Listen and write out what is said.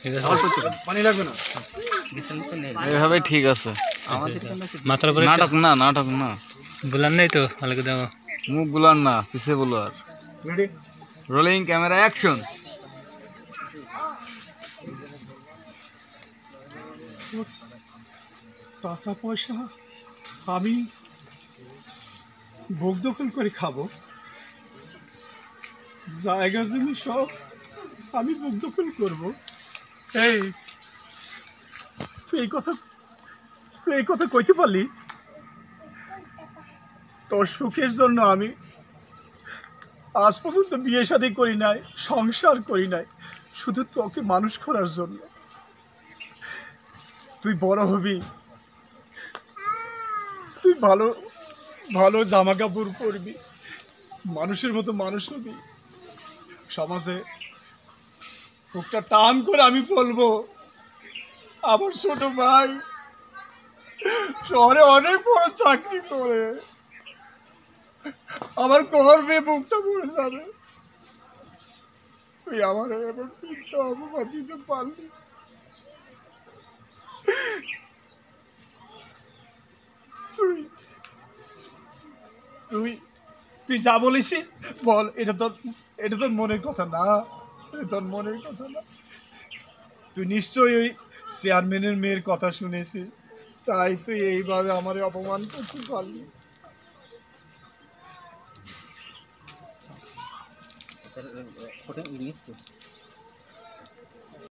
ঠিক আছে, পানি লাগবে না, এইভাবে ঠিক আছে। মাথার উপরে নাটক না, নাটক না, বুলান নাই তো ভালো করে দাও। মুখ বুলার না, পিছে বুলার। Ready, rolling camera action. টাকা পয়সা আমি ভোগ দখল করে খাবো, জায়গা জমি সব আমি ভোগ দখল করবো। এই তুই এই কথা কইতে পারলি? তোর সুখের জন্য আমি আজ পর্যন্ত বিয়ে শাদী করি নাই, সংসার করি নাই, শুধু তোকে মানুষ করার জন্য। তুই বড় হবি, তুই ভালো ভালো জামা কাপড় পরবি, মানুষের মতো মানুষ হবি, সমাজে বুকটা টান করে আমি বলবো আমার ছোট ভাই শহরে অনেক বড় চাকরি করে, আমার গর্বে বুকটা ভরে যাবে। তুই আমার এমন মিথ্যা অপবাদ দিতে পারলি? তুই তুই তুই যা বলিস বল, এটা তোর মনের কথা না, এটা তোর মনের কথা না। তুই নিশ্চয়ই ওই চেয়ারম্যানের মেয়ের কথা শুনেছিস, তাই তুই এইভাবে আমার অপমান করতে পারলি। ওটা ইংলিশ